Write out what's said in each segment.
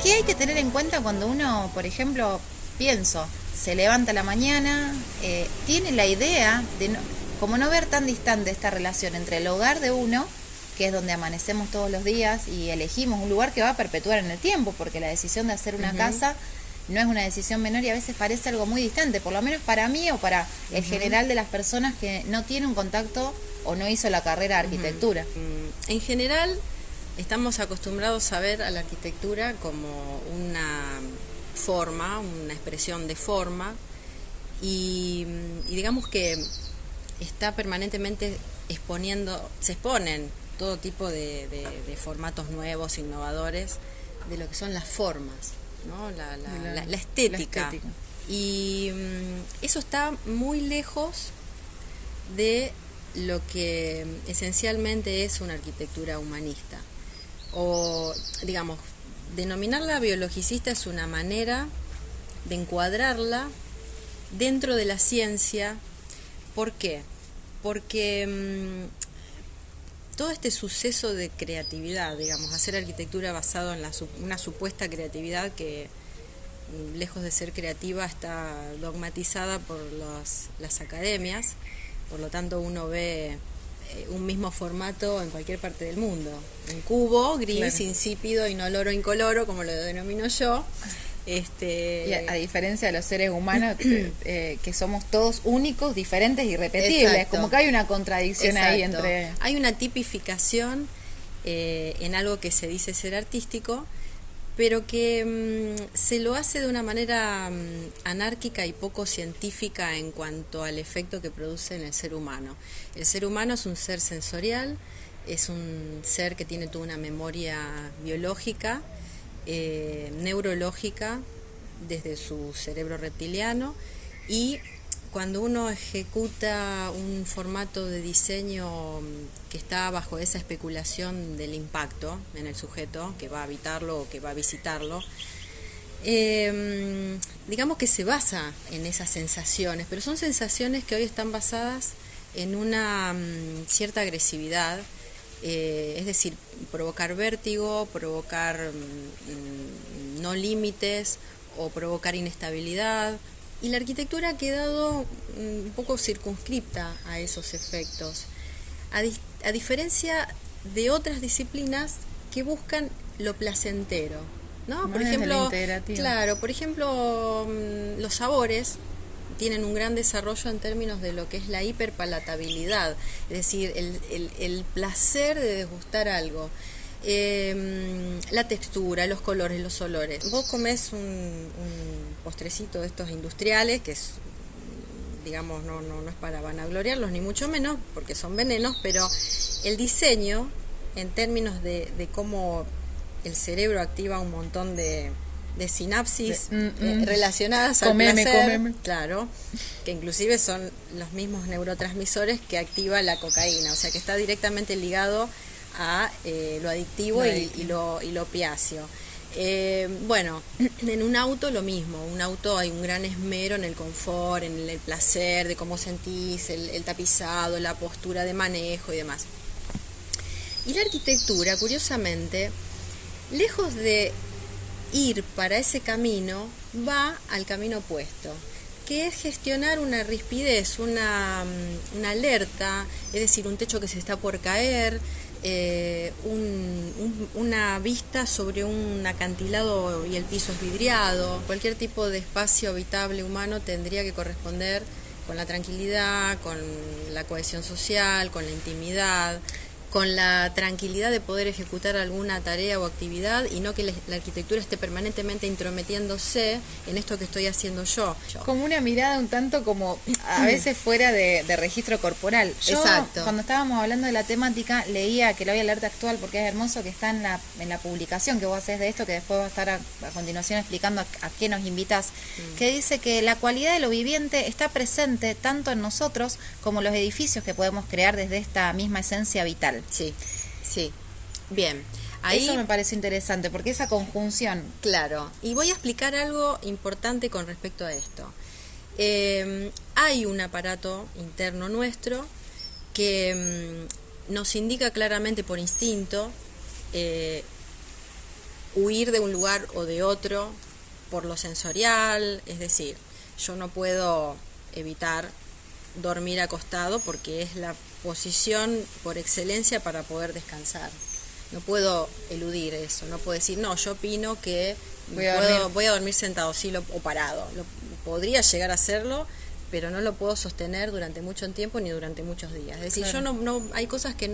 ¿Qué hay que tener en cuenta cuando uno, por ejemplo, pienso, se levanta a la mañana, tiene la idea de, como no ver tan distante esta relación entre el hogar de uno, que es donde amanecemos todos los días y elegimos un lugar que va a perpetuar en el tiempo, porque la decisión de hacer una casa no es una decisión menor y a veces parece algo muy distante, por lo menos para mí o para el general de las personas que no tiene un contacto o no hizo la carrera de arquitectura. En general, estamos acostumbrados a ver a la arquitectura como una forma, una expresión de forma, y digamos que está permanentemente se exponen todo tipo de formatos nuevos, innovadores, de lo que son las formas, ¿no? La estética. Y eso está muy lejos de lo que esencialmente es una arquitectura humanista. O, digamos, denominarla biologicista es una manera de encuadrarla dentro de la ciencia. ¿Por qué? Porque todo este suceso de creatividad, digamos, hacer arquitectura basado en una supuesta creatividad que, lejos de ser creativa, está dogmatizada por las academias. Por lo tanto, uno ve un mismo formato en cualquier parte del mundo. Un cubo gris, claro, insípido, inoloro, incoloro, como lo denomino yo. Y a diferencia de los seres humanos, que somos todos únicos, diferentes y repetibles. Exacto. Como que hay una contradicción. Exacto. Ahí entre... Hay una tipificación en algo que se dice ser artístico, pero que se lo hace de una manera anárquica y poco científica en cuanto al efecto que produce en el ser humano. El ser humano es un ser sensorial, es un ser que tiene toda una memoria biológica, neurológica, desde su cerebro reptiliano, y cuando uno ejecuta un formato de diseño que está bajo esa especulación del impacto en el sujeto que va a habitarlo o que va a visitarlo, digamos que se basa en esas sensaciones, pero son sensaciones que hoy están basadas en una cierta agresividad, es decir, provocar vértigo, provocar no límites o provocar inestabilidad. Y la arquitectura ha quedado un poco circunscripta a esos efectos, a diferencia de otras disciplinas que buscan lo placentero, ¿no? Por ejemplo, claro, por ejemplo, los sabores tienen un gran desarrollo en términos de lo que es la hiperpalatabilidad, es decir, el placer de degustar algo. La textura, los colores, los olores. Vos comés un postrecito de estos industriales, que es, digamos, no es para vanagloriarlos ni mucho menos, porque son venenos, pero el diseño, en términos de cómo el cerebro activa un montón de sinapsis relacionadas al placer, claro, que inclusive son los mismos neurotransmisores que activa la cocaína, o sea que está directamente ligado a lo adictivo y lo opiáceo. Bueno, en un auto lo mismo. Un auto hay un gran esmero en el confort, en el placer, de cómo sentís, el tapizado, la postura de manejo y demás. Y la arquitectura, curiosamente, lejos de ir para ese camino, va al camino opuesto, que es gestionar una rispidez, una alerta, es decir, un techo que se está por caer, una vista sobre un acantilado y el piso es vidriado. Cualquier tipo de espacio habitable humano tendría que corresponder con la tranquilidad, con la cohesión social, con la intimidad, con la tranquilidad de poder ejecutar alguna tarea o actividad y no que la arquitectura esté permanentemente intrometiéndose en esto que estoy haciendo yo. Como una mirada un tanto como a veces fuera de registro corporal. Yo, exacto, cuando estábamos hablando de la temática, leía que lo había alerta actual, porque es hermoso que está en la publicación que vos haces de esto, que después va a estar a continuación explicando a qué nos invitas, que dice que la cualidad de lo viviente está presente tanto en nosotros como en los edificios que podemos crear desde esta misma esencia vital. Sí, bien. Ahí, eso me parece interesante, porque esa conjunción... Claro, y voy a explicar algo importante con respecto a esto. Hay un aparato interno nuestro que nos indica claramente por instinto huir de un lugar o de otro por lo sensorial, es decir, yo no puedo evitar dormir acostado porque es la posición por excelencia para poder descansar. No puedo eludir eso, no puedo decir, no, yo opino que voy a dormir sentado o parado. Podría llegar a hacerlo, pero no lo puedo sostener durante mucho tiempo ni durante muchos días. Es decir, claro, yo no hay cosas que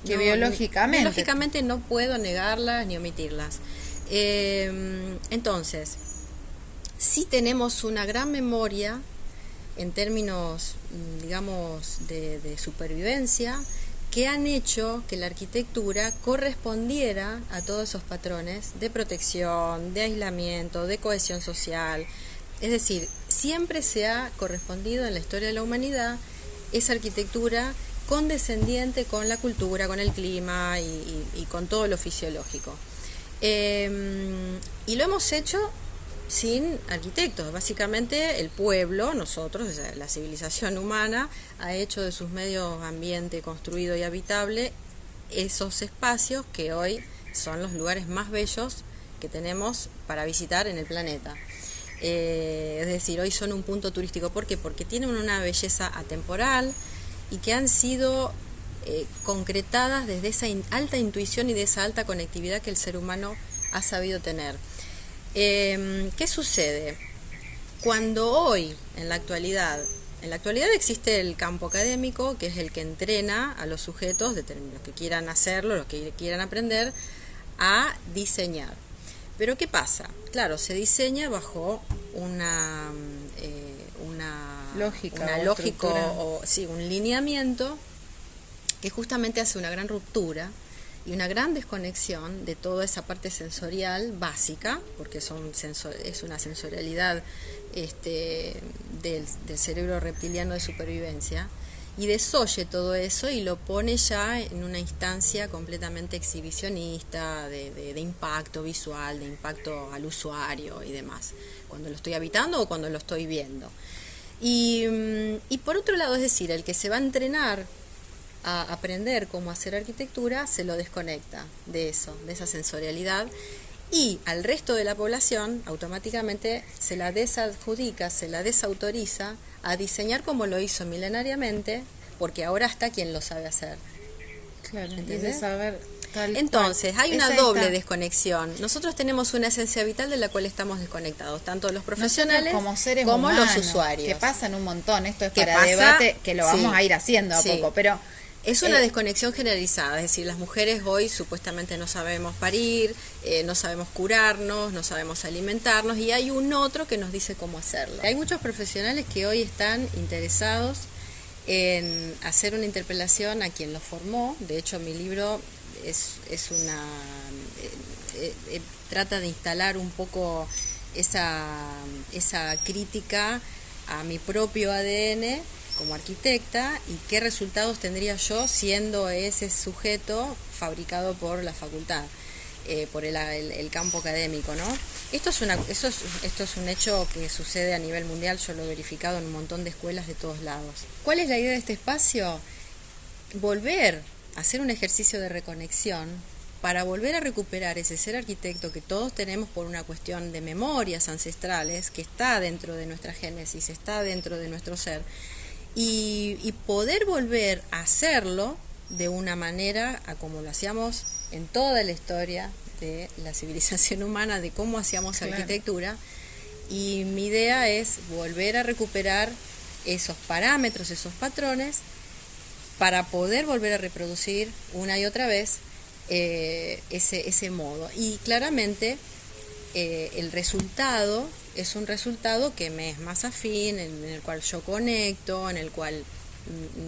biológicamente no puedo negarlas ni omitirlas. Entonces, sí tenemos una gran memoria en términos, digamos, de supervivencia, que han hecho que la arquitectura correspondiera a todos esos patrones de protección, de aislamiento, de cohesión social. Es decir, siempre se ha correspondido en la historia de la humanidad esa arquitectura condescendiente con la cultura, con el clima y con todo lo fisiológico. Y lo hemos hecho sin arquitectos. Básicamente el pueblo, nosotros, o sea, la civilización humana, ha hecho de sus medios ambiente construido y habitable esos espacios que hoy son los lugares más bellos que tenemos para visitar en el planeta. Es decir, hoy son un punto turístico. ¿Por qué? Porque tienen una belleza atemporal y que han sido concretadas desde esa alta intuición y de esa alta conectividad que el ser humano ha sabido tener. ¿Qué sucede? Cuando hoy, en la actualidad existe el campo académico, que es el que entrena a los sujetos, los que quieran hacerlo, los que quieran aprender, a diseñar. Pero ¿qué pasa? Claro, se diseña bajo una lógica un lineamiento que justamente hace una gran ruptura y una gran desconexión de toda esa parte sensorial básica, porque es una sensorialidad del cerebro reptiliano de supervivencia, y desoye todo eso y lo pone ya en una instancia completamente exhibicionista, de impacto visual, de impacto al usuario y demás, cuando lo estoy habitando o cuando lo estoy viendo. Y por otro lado, es decir, el que se va a entrenar a aprender cómo hacer arquitectura se lo desconecta de eso, de esa sensorialidad, y al resto de la población automáticamente se la desadjudica, se la desautoriza a diseñar como lo hizo milenariamente, porque ahora está quien lo sabe hacer. Claro, y de saber tal Entonces, cual. Hay una doble desconexión. Nosotros tenemos una esencia vital de la cual estamos desconectados, tanto los profesionales como seres como humanos, los usuarios. Que pasan un montón, esto es para debate, que lo vamos a ir haciendo a poco, pero es una desconexión generalizada, es decir, las mujeres hoy supuestamente no sabemos parir, no sabemos curarnos, no sabemos alimentarnos, y hay un otro que nos dice cómo hacerlo. Hay muchos profesionales que hoy están interesados en hacer una interpelación a quien los formó. De hecho, mi libro trata de instalar un poco esa crítica a mi propio ADN como arquitecta y qué resultados tendría yo siendo ese sujeto fabricado por la facultad, por el campo académico, ¿no? Esto es un hecho que sucede a nivel mundial. Yo lo he verificado en un montón de escuelas de todos lados. ¿Cuál es la idea de este espacio? Volver a hacer un ejercicio de reconexión para volver a recuperar ese ser arquitecto que todos tenemos por una cuestión de memorias ancestrales, que está dentro de nuestra génesis, está dentro de nuestro ser, y poder volver a hacerlo de una manera a como lo hacíamos en toda la historia de la civilización humana, de cómo hacíamos arquitectura. Y mi idea es volver a recuperar esos parámetros, esos patrones, para poder volver a reproducir una y otra vez ese modo. Y claramente el resultado es un resultado que me es más afín, en el cual yo conecto, en el cual,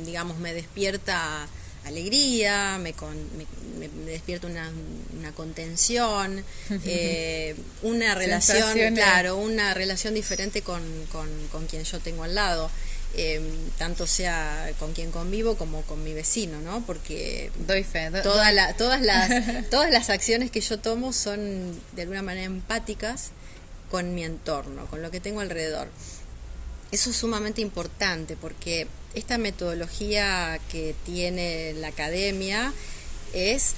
digamos, me despierta alegría, me despierta una contención, una relación, una relación diferente con quien yo tengo al lado. Tanto sea con quien convivo como con mi vecino, ¿no? Porque doy fe. Todas las acciones que yo tomo son de alguna manera empáticas con mi entorno, con lo que tengo alrededor. Eso es sumamente importante porque esta metodología que tiene la academia es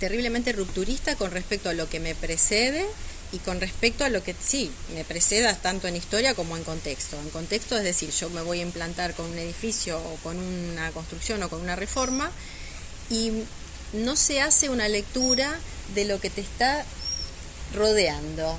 terriblemente rupturista con respecto a lo que me precede y con respecto a lo que sí me preceda, tanto en historia como en contexto. En contexto, es decir, yo me voy a implantar con un edificio o con una construcción o con una reforma y no se hace una lectura de lo que te está rodeando.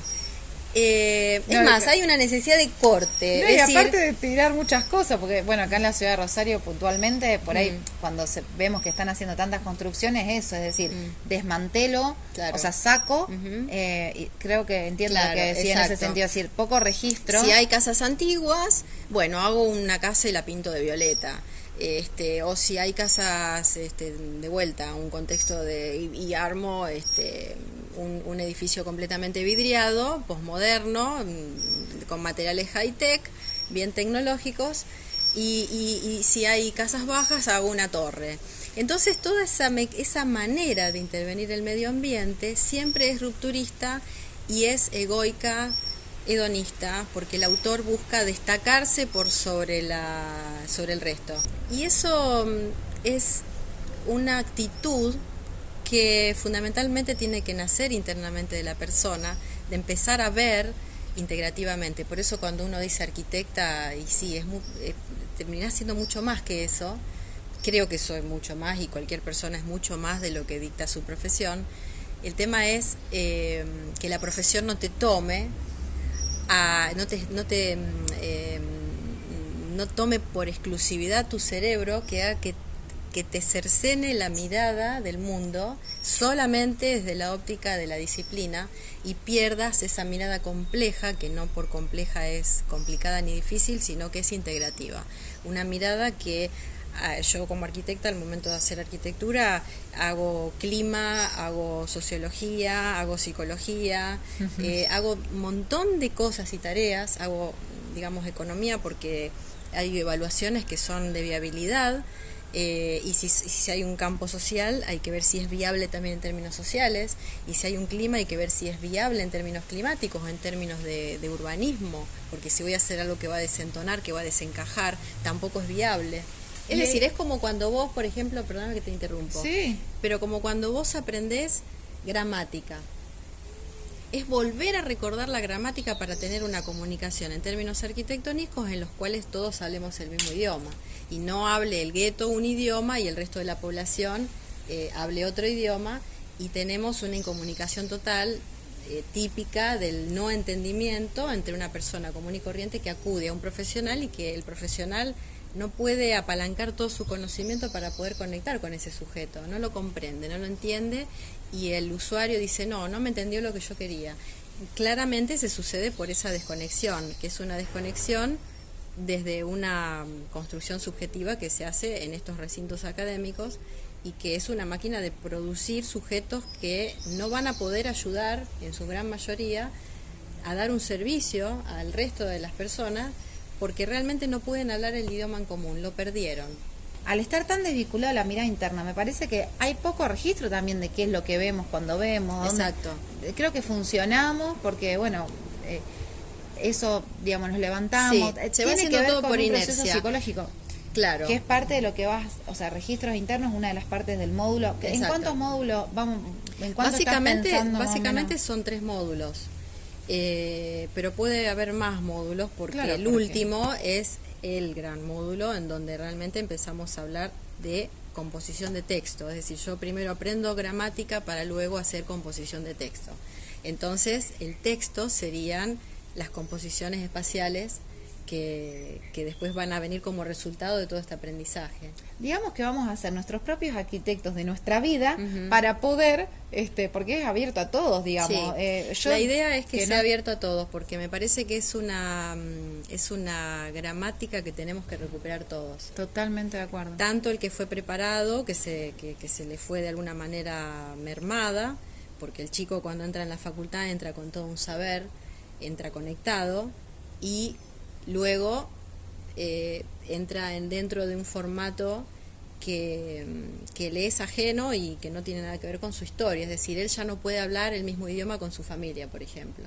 Es más, hay una necesidad de corte. No, y aparte de tirar muchas cosas, porque bueno, acá en la ciudad de Rosario puntualmente, por ahí cuando vemos que están haciendo tantas construcciones, eso, es decir, desmantelo, claro. O sea, saco, y creo que entiendo lo que decía, exacto, en ese sentido, es decir, poco registro. Si hay casas antiguas, bueno, hago una casa y la pinto de violeta. O si hay casas de vuelta, un contexto y armo un edificio completamente vidriado, posmoderno, con materiales high-tech, bien tecnológicos, y si hay casas bajas, hago una torre. Entonces, toda esa manera de intervenir el medio ambiente siempre es rupturista y es egoica, hedonista, porque el autor busca destacarse por sobre el resto. Y eso es una actitud que fundamentalmente tiene que nacer internamente de la persona, de empezar a ver integrativamente. Por eso cuando uno dice arquitecta, y sí, termina siendo mucho más que eso. Creo que soy mucho más, y cualquier persona es mucho más de lo que dicta su profesión. El tema es que la profesión no te tome, no tome por exclusividad tu cerebro, que haga que te cercene la mirada del mundo solamente desde la óptica de la disciplina y pierdas esa mirada compleja, que no por compleja es complicada ni difícil, sino que es integrativa. Una mirada que yo como arquitecta, al momento de hacer arquitectura, hago clima, hago sociología, hago psicología, hago un montón de cosas y tareas, hago, digamos, economía, porque hay evaluaciones que son de viabilidad, y si hay un campo social, hay que ver si es viable también en términos sociales, y si hay un clima, hay que ver si es viable en términos climáticos o en términos de urbanismo, porque si voy a hacer algo que va a desentonar, que va a desencajar, tampoco es viable. Es decir, es como cuando vos, por ejemplo, perdóname que te interrumpo, sí, pero como cuando vos aprendés gramática, es volver a recordar la gramática para tener una comunicación en términos arquitectónicos en los cuales todos hablemos el mismo idioma, y no hable el gueto un idioma y el resto de la población hable otro idioma, y tenemos una incomunicación total típica del no entendimiento entre una persona común y corriente que acude a un profesional, y que el profesional no puede apalancar todo su conocimiento para poder conectar con ese sujeto, no lo comprende, no lo entiende, y el usuario dice, no me entendió lo que yo quería. Claramente se sucede por esa desconexión, que es una desconexión desde una construcción subjetiva que se hace en estos recintos académicos, y que es una máquina de producir sujetos que no van a poder ayudar, en su gran mayoría, a dar un servicio al resto de las personas, porque realmente no pueden hablar el idioma en común, lo perdieron. Al estar tan desvinculado la mirada interna, me parece que hay poco registro también de qué es lo que vemos cuando vemos. Exacto. Creo que funcionamos porque, bueno, eso, digamos, nos levantamos. Sí, se va haciendo que ver todo con por un inercia. proceso psicológico. Claro. Que es parte de lo que vas, o sea, registros internos, una de las partes del módulo. Exacto. ¿En cuántos módulos vamos? ¿En cuánto Básicamente son 3 módulos. Pero puede haber más módulos, porque claro, el último es el gran módulo en donde realmente empezamos a hablar de composición de texto. Es decir, yo primero aprendo gramática para luego hacer composición de texto. Entonces, el texto serían las composiciones espaciales que después van a venir como resultado de todo este aprendizaje. Digamos que vamos a ser nuestros propios arquitectos de nuestra vida para poder, porque es abierto a todos, digamos. Sí. La idea es que sea abierto a todos, porque me parece que es una gramática que tenemos que recuperar todos. Totalmente de acuerdo. Tanto el que fue preparado, que se le fue de alguna manera mermada, porque el chico cuando entra en la facultad entra con todo un saber, entra conectado, y luego entra dentro de un formato que le es ajeno y que no tiene nada que ver con su historia. Es decir, él ya no puede hablar el mismo idioma con su familia, por ejemplo.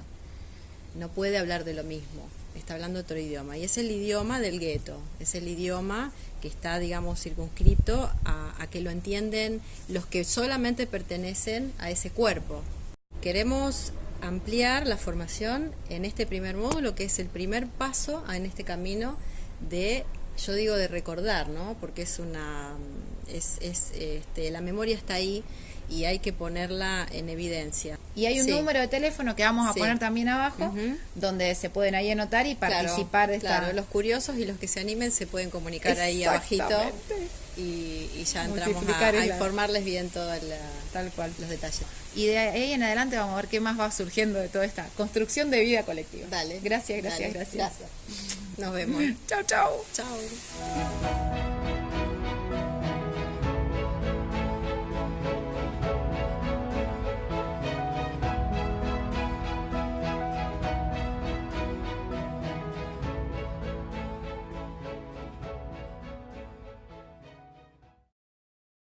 No puede hablar de lo mismo. está hablando otro idioma, y es el idioma del gueto, es el idioma que está, digamos, circunscrito a que lo entienden los que solamente pertenecen a ese cuerpo. Queremos ampliar la formación en este primer módulo, que es el primer paso en este camino de, yo digo, de recordar, ¿no? Porque es la memoria está ahí y hay que ponerla en evidencia. Y hay un número de teléfono que vamos a poner también abajo, donde se pueden ahí anotar y participar de esta... Claro, los curiosos y los que se animen se pueden comunicar ahí abajito y ya entramos a informarles bien todos los detalles. Y de ahí en adelante vamos a ver qué más va surgiendo de toda esta construcción de vida colectiva. Dale. Gracias. Nos vemos. Chau. Chau.